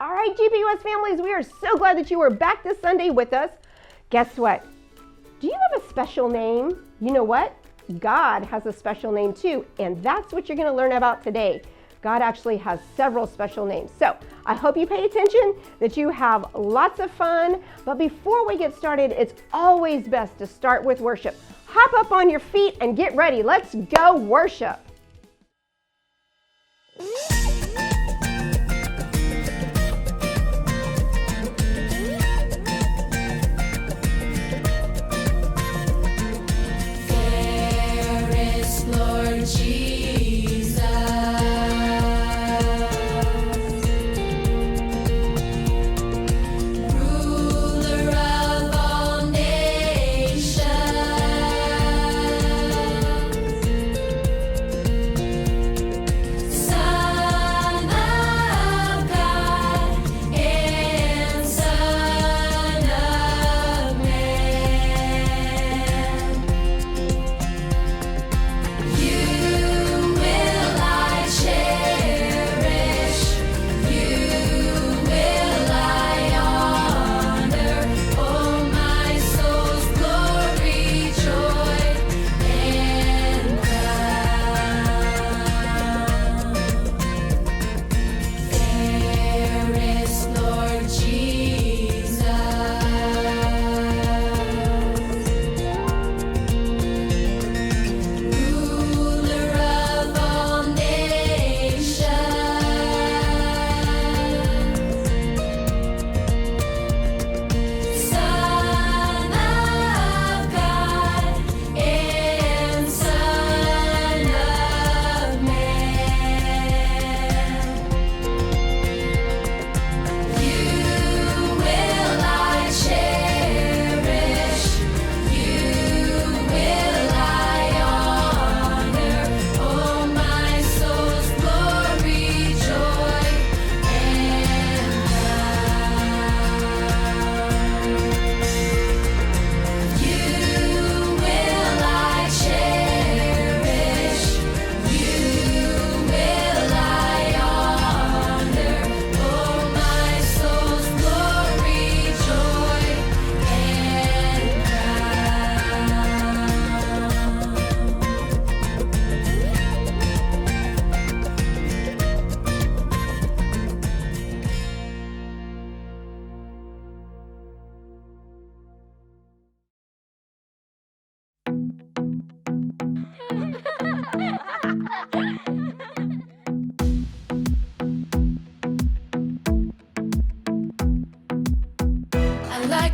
All right, GPUS families, we are so glad that you are back this Sunday with us. Guess what? Do you have a special name? You know what? God has a special name too, and that's what you're going to learn about today. God actually has several special names. So I hope you pay attention, that you have lots of fun. But before we get started, it's always best to start with worship. Hop up on your feet and get ready. Let's go worship.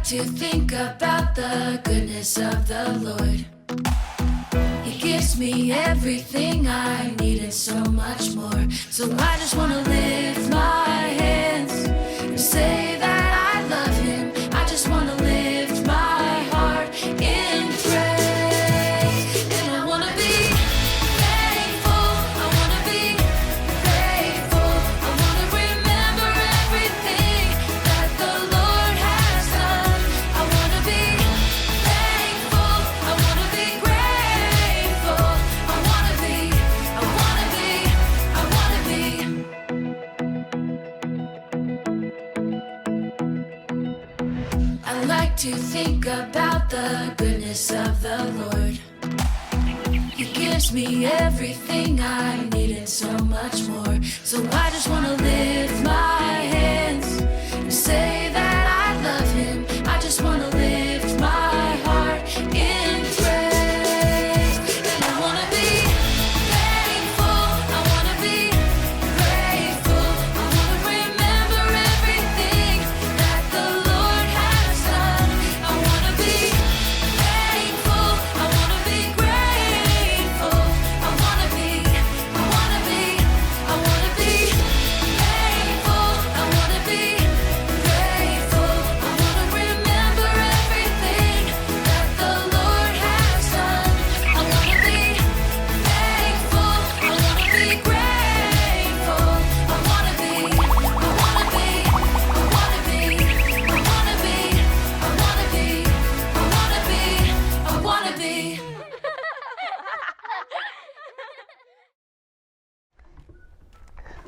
To think about the goodness of the Lord. He gives me everything I need and so much more. So I just want to lift my hands and say that I love him. I just want to lift my heart in praise. And I want to be thankful. I want to be grateful. I want to remember everything that the Lord has done. I want to be thankful. I want to be grateful. I want to be. I like to think about the goodness of the Lord. He gives me everything I need and so much more. So I just want to lift my hands and say that I love him. I just want to lift my heart in praise. And I want to be thankful. I want to be grateful. I want to remember everything that the Lord has done. I want to be thankful. I want to be grateful. I want to be thankful.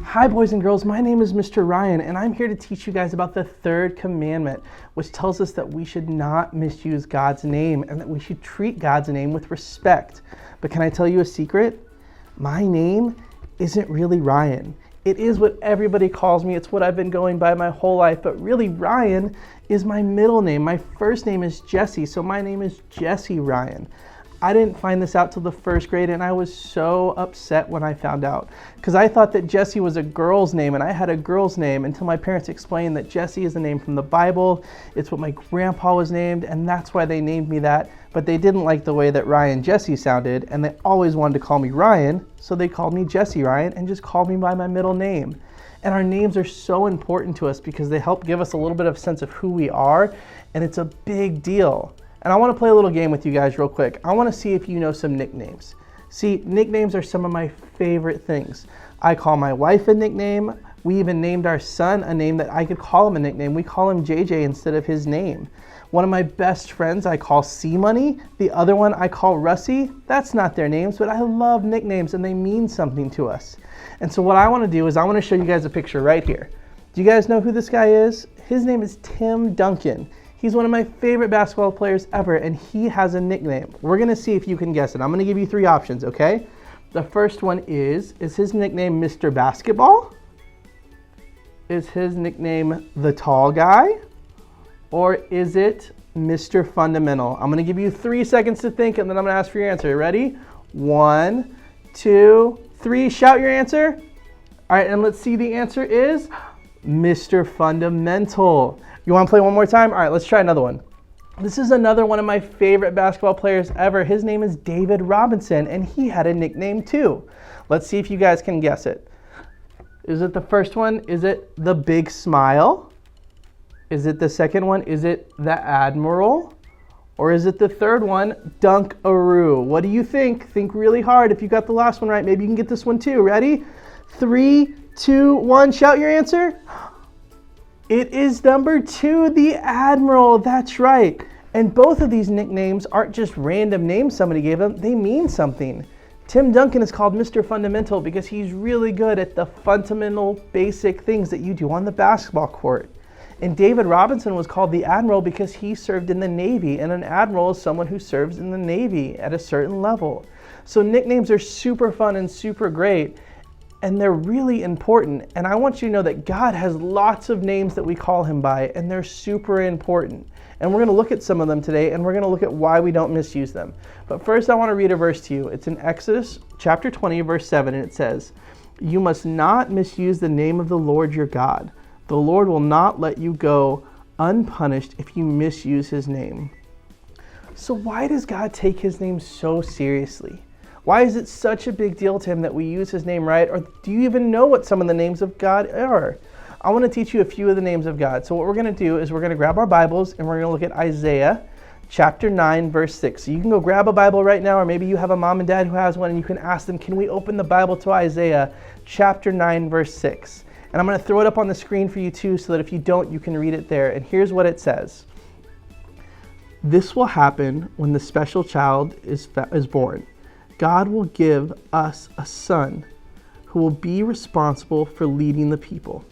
Hi boys and girls, my name is Mr. Ryan and I'm here to teach you guys about the third commandment, which tells us that we should not misuse God's name and that we should treat God's name with respect. But can I tell you a secret? My name isn't really Ryan. It is what everybody calls me. It's what I've been going by my whole life, but really Ryan is my middle name. My first name is Jesse, so my name is Jesse Ryan. I didn't find this out till the first grade and I was so upset when I found out because I thought that Jesse was a girl's name and I had a girl's name until my parents explained that Jesse is a name from the Bible. It's what my grandpa was named and that's why they named me that, but they didn't like the way that Ryan Jesse sounded and they always wanted to call me Ryan, so they called me Jesse Ryan and just called me by my middle name. And our names are so important to us because they help give us a little bit of a sense of who we are, and it's a big deal. And I want to play a little game with you guys real quick. I want to see if you know some nicknames. See, nicknames are some of my favorite things. I call my wife a nickname. We even named our son a name that I could call him a nickname. We call him JJ instead of his name. One of my best friends I call C-Money. The other one I call Russie. That's not their names, but I love nicknames and they mean something to us. And so what I want to do is I want to show you guys a picture right here. Do you guys know who this guy is? His name is Tim Duncan. He's one of my favorite basketball players ever, and he has a nickname. We're gonna see if you can guess it. I'm gonna give you three options, okay? The first one is his nickname Mr. Basketball? Is his nickname The Tall Guy? Or is it Mr. Fundamental? I'm gonna give you 3 seconds to think, and then I'm gonna ask for your answer. Ready? 1, 2, 3, shout your answer. All right, and let's see, the answer is Mr. Fundamental. You want to play one more time? All right, let's try another one. This is another one of my favorite basketball players ever. His name is David Robinson, and he had a nickname too. Let's see if you guys can guess it. Is it the first one? Is it the Big Smile? Is it the second one? Is it the Admiral? Or is it the third one, Dunk-a-Roo? What do you think? Think really hard. If you got the last one right, maybe you can get this one too. Ready? 3, 2, 1, shout your answer. It is number 2, the Admiral. That's right. And both of these nicknames aren't just random names somebody gave them. They mean something. Tim Duncan is called Mr. Fundamental because he's really good at the fundamental basic things that you do on the basketball court. And David Robinson was called the Admiral because he served in the Navy, and an admiral is someone who serves in the Navy at a certain level. So nicknames are super fun and super great. And they're really important. And I want you to know that God has lots of names that we call him by, and they're super important. And we're going to look at some of them today, and we're going to look at why we don't misuse them. But first, I want to read a verse to you. It's in Exodus chapter 20, verse 7, and it says, "You must not misuse the name of the Lord your God. The Lord will not let you go unpunished if you misuse his name." So why does God take his name so seriously? Why is it such a big deal to him that we use his name right? Or do you even know what some of the names of God are? I want to teach you a few of the names of God. So what we're going to do is we're going to grab our Bibles and we're going to look at Isaiah chapter 9, verse 6. So you can go grab a Bible right now, or maybe you have a mom and dad who has one and you can ask them, can we open the Bible to Isaiah chapter 9, verse 6? And I'm going to throw it up on the screen for you too, so that if you don't, you can read it there. And here's what it says. "This will happen when the special child is born. God will give us a son who will be responsible for leading the people.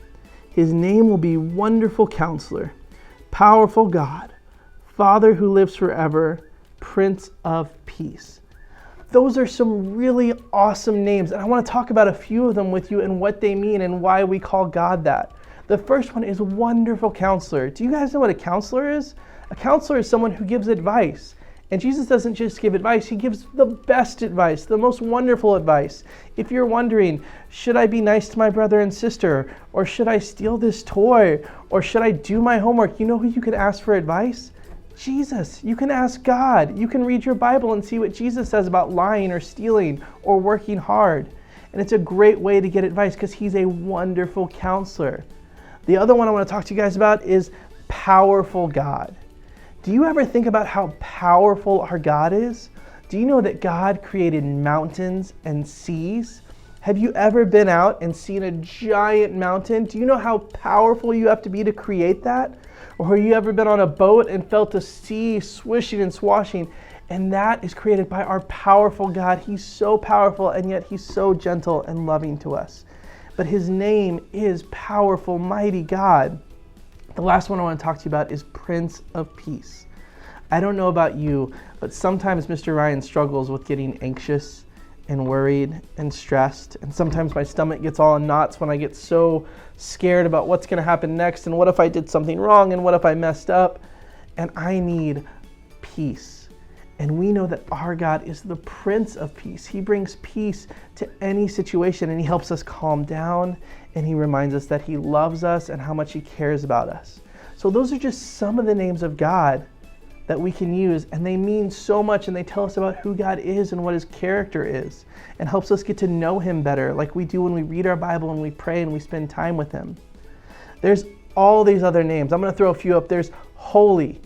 His name will be Wonderful Counselor, Powerful God, Father who lives forever, Prince of Peace." Those are some really awesome names, and I want to talk about a few of them with you and what they mean and why we call God that. The first one is Wonderful Counselor. Do you guys know what a counselor is? A counselor is someone who gives advice. And Jesus doesn't just give advice, he gives the best advice, the most wonderful advice. If you're wondering, should I be nice to my brother and sister? Or should I steal this toy? Or should I do my homework? You know who you can ask for advice? Jesus. You can ask God. You can read your Bible and see what Jesus says about lying or stealing or working hard. And it's a great way to get advice because he's a wonderful counselor. The other one I want to talk to you guys about is Powerful God. Do you ever think about how powerful our God is? Do you know that God created mountains and seas? Have you ever been out and seen a giant mountain? Do you know how powerful you have to be to create that? Or have you ever been on a boat and felt a sea swishing and swashing? And that is created by our powerful God. He's so powerful, and yet he's so gentle and loving to us. but his name is powerful, mighty God. The last one I want to talk to you about is Prince of Peace. I don't know about you, but sometimes Mr. Ryan struggles with getting anxious and worried and stressed. And sometimes my stomach gets all in knots when I get so scared about what's going to happen next. And what if I did something wrong? And what if I messed up? And I need peace. And we know that our God is the Prince of Peace. He brings peace to any situation, and he helps us calm down, and he reminds us that he loves us and how much he cares about us. So those are just some of the names of God that we can use, and they mean so much, and they tell us about who God is and what his character is, and helps us get to know him better, like we do when we read our Bible and we pray and we spend time with him. There's all these other names. I'm going to throw a few up. There's Holy.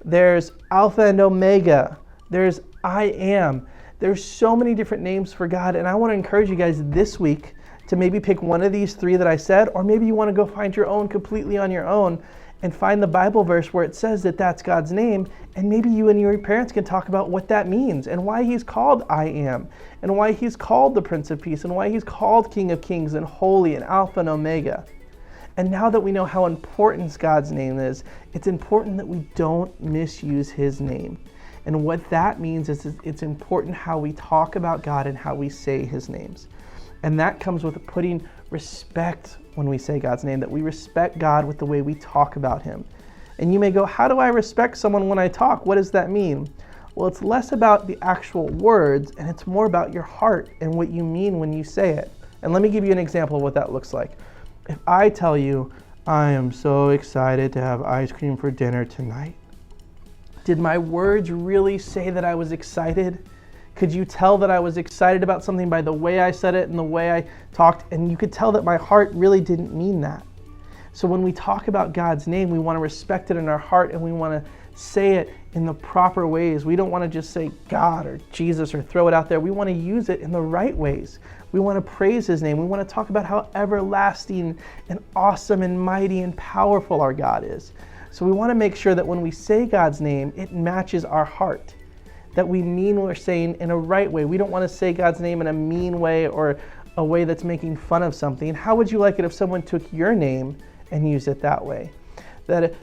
There's Alpha and Omega. There's I Am. There's so many different names for God, and I want to encourage you guys this week to maybe pick one of these three that I said, or maybe you want to go find your own completely on your own and find the Bible verse where it says that that's God's name, and maybe you and your parents can talk about what that means and why he's called I Am, and why he's called the Prince of Peace, and why he's called King of Kings and Holy and Alpha and Omega. And now that we know how important God's name is, it's important that we don't misuse his name. And what that means is it's important how we talk about God and how we say his names. And that comes with putting respect when we say God's name, that we respect God with the way we talk about him. And you may go, how do I respect someone when I talk? What does that mean? Well, it's less about the actual words, and it's more about your heart and what you mean when you say it. And let me give you an example of what that looks like. If I tell you, I am so excited to have ice cream for dinner tonight, did my words really say that I was excited? Could you tell that I was excited about something by the way I said it and the way I talked? And you could tell that my heart really didn't mean that. So when we talk about God's name, we want to respect it in our heart, and we want to say it in the proper ways. We don't want to just say God or Jesus or throw it out there. We want to use it in the right ways. We want to praise his name. We want to talk about how everlasting and awesome and mighty and powerful our God is. So we want to make sure that when we say God's name, it matches our heart, that we mean what we're saying in a right way. We don't want to say God's name in a mean way or a way that's making fun of something. How would you like it if someone took your name and used it that way?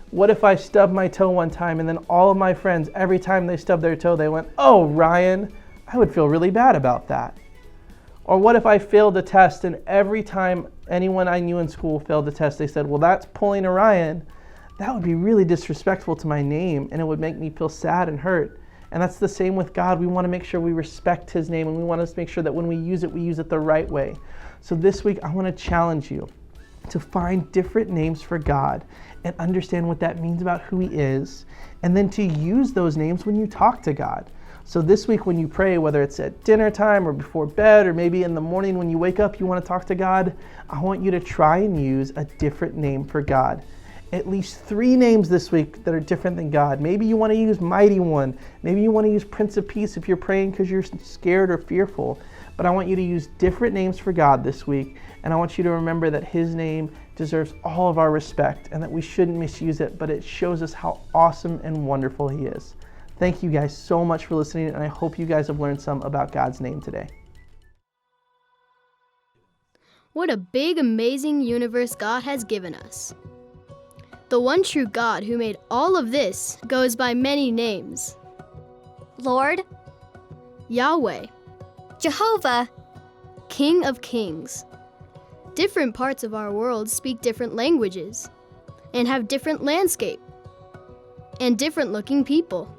What if I stubbed my toe one time and then all of my friends, every time they stubbed their toe, they went, "Oh, Ryan," I would feel really bad about that. Or what if I failed a test and every time anyone I knew in school failed a test, they said, "Well, that's pulling a Ryan." That would be really disrespectful to my name, and it would make me feel sad and hurt. And that's the same with God. We want to make sure we respect his name, and we want to make sure that when we use it the right way. So this week, I want to challenge you to find different names for God and understand what that means about who he is, and then to use those names when you talk to God. So this week when you pray, whether it's at dinner time or before bed, or maybe in the morning when you wake up, you want to talk to God, I want you to try and use a different name for God. At least 3 names this week that are different than God. Maybe you want to use Mighty One. Maybe you want to use Prince of Peace if you're praying because you're scared or fearful. But I want you to use different names for God this week. And I want you to remember that his name deserves all of our respect and that we shouldn't misuse it, but it shows us how awesome and wonderful he is. Thank you guys so much for listening, and I hope you guys have learned some about God's name today. What a big, amazing universe God has given us. The one true God who made all of this goes by many names. Lord, Yahweh, Jehovah, King of Kings. Different parts of our world speak different languages and have different landscape and different looking people.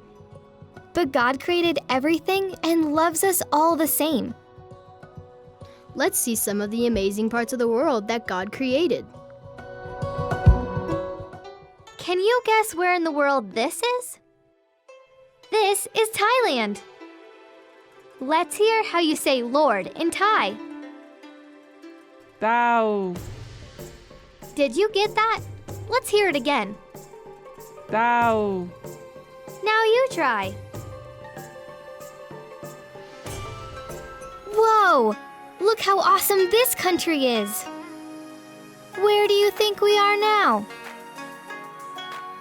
but God created everything and loves us all the same. Let's see some of the amazing parts of the world that God created. Can you guess where in the world this is? This is Thailand. Let's hear how you say Lord in Thai. Thou, Did you get that? Let's hear it again. thou, Now you try. Whoa! Look how awesome this country is. Where do you think we are now?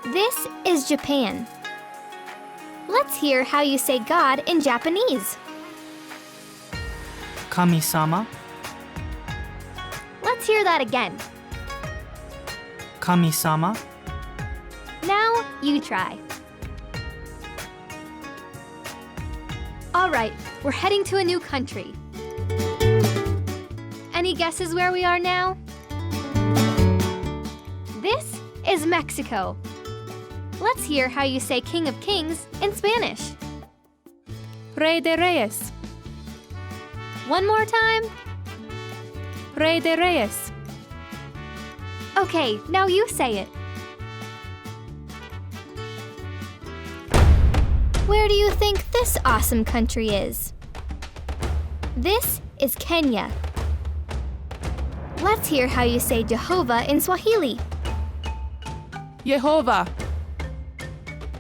This is Japan. Let's hear how you say God in Japanese. Kami-sama, Let's hear that again. Kami-sama. Now, you try. All right, we're heading to a new country. Any guesses where we are now? This is Mexico. Let's hear how you say King of Kings in Spanish. Rey de Reyes. One more time. Rey de Reyes. Okay, now you say it. Where do you think this awesome country is? This is Kenya. Let's hear how you say Jehovah in Swahili. Jehovah.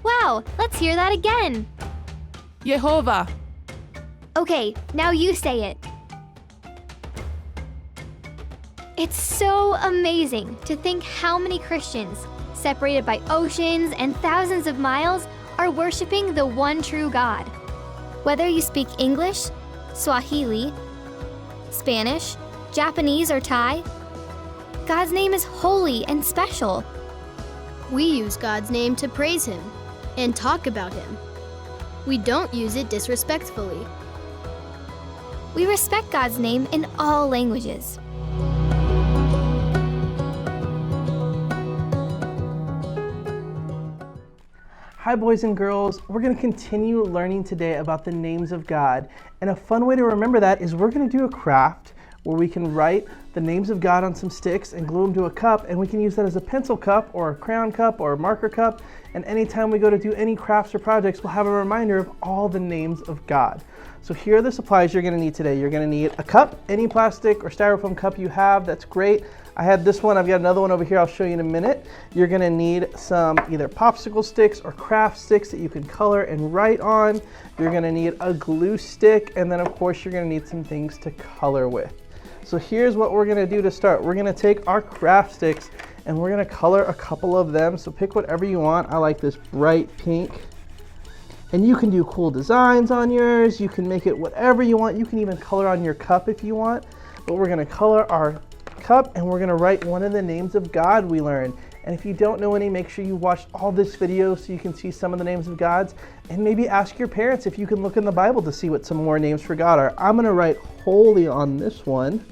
Wow, let's hear that again. Jehovah. Okay, now you say it. It's so amazing to think how many Christians, separated by oceans and thousands of miles, are worshiping the one true God. Whether you speak English, Swahili, Spanish, Japanese, or Thai, God's name is holy and special. We use God's name to praise Him and talk about Him. We don't use it disrespectfully. We respect God's name in all languages. Hi boys and girls, we're going to continue learning today about the names of God. And a fun way to remember that is we're going to do a craft where we can write the names of God on some sticks and glue them to a cup, and we can use that as a pencil cup or a crayon cup or a marker cup. And anytime we go to do any crafts or projects, we'll have a reminder of all the names of God. So here are the supplies you're going to need today. You're going to need a cup, any plastic or styrofoam cup you have, that's great. I had this one, I've got another one over here, I'll show you in a minute. You're going to need some either popsicle sticks or craft sticks that you can color and write on. You're going to need a glue stick, and then of course you're going to need some things to color with. So here's what we're going to do to start. We're going to take our craft sticks and we're going to color a couple of them. So pick whatever you want. I like this bright pink. And you can do cool designs on yours. You can make it whatever you want. You can even color on your cup if you want. But we're going to color our cup and we're going to write one of the names of God we learned. And if you don't know any, make sure you watch all this video so you can see some of the names of God's, and maybe ask your parents if you can look in the Bible to see what some more names for God are. I'm going to write holy on this one.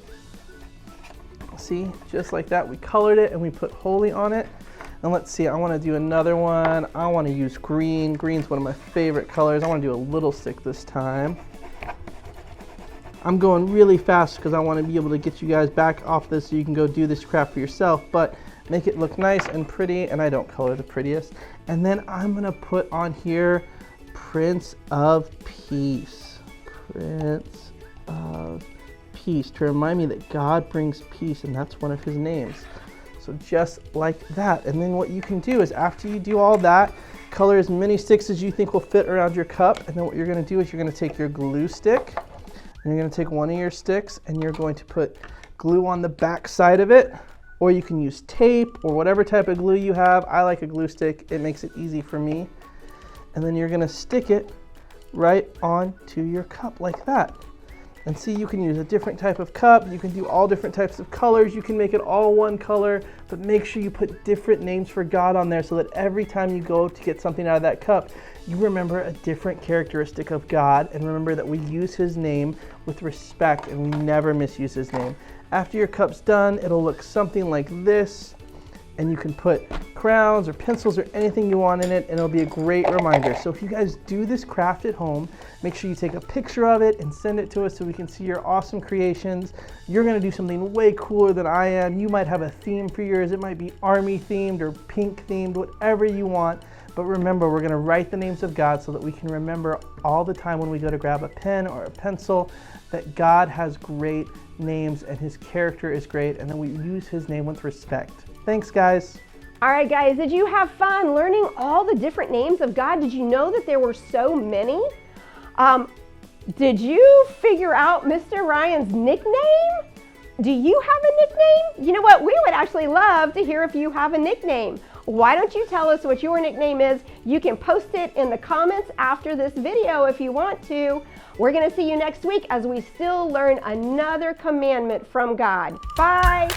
See, just like that, we colored it and we put holy on it. And let's see, I want to do another one. I want to use green. Green's one of my favorite colors. I want to do a little stick this time. I'm going really fast because I want to be able to get you guys back off this so you can go do this craft for yourself, but make it look nice and pretty, and I don't color the prettiest. And then I'm going to put on here Prince of Peace. Prince of Peace, to remind me that God brings peace, and that's one of his names. So just like that. And then what you can do is, after you do all that, color as many sticks as you think will fit around your cup. And then what you're going to do is you're going to take your glue stick, and you're going to take one of your sticks and you're going to put glue on the back side of it, or you can use tape or whatever type of glue you have. I like a glue stick. It makes it easy for me. And then you're going to stick it right onto your cup like that. And see, you can use a different type of cup. You can do all different types of colors. You can make it all one color, but make sure you put different names for God on there so that every time you go to get something out of that cup, you remember a different characteristic of God, and remember that we use his name with respect and we never misuse his name. After your cup's done, it'll look something like this, and you can put crowns or pencils or anything you want in it, and it'll be a great reminder. So if you guys do this craft at home, make sure you take a picture of it and send it to us so we can see your awesome creations. You're gonna do something way cooler than I am. You might have a theme for yours. It might be army themed or pink themed, whatever you want. But remember, we're gonna write the names of God so that we can remember all the time when we go to grab a pen or a pencil that God has great names and his character is great, and that we use his name with respect. Thanks, guys. All right, guys, did you have fun learning all the different names of God? Did you know that there were so many? Did you figure out Mr. Ryan's nickname? Do you have a nickname? You know what? We would actually love to hear if you have a nickname. Why don't you tell us what your nickname is? You can post it in the comments after this video if you want to. We're going to see you next week as we still learn another commandment from God. Bye.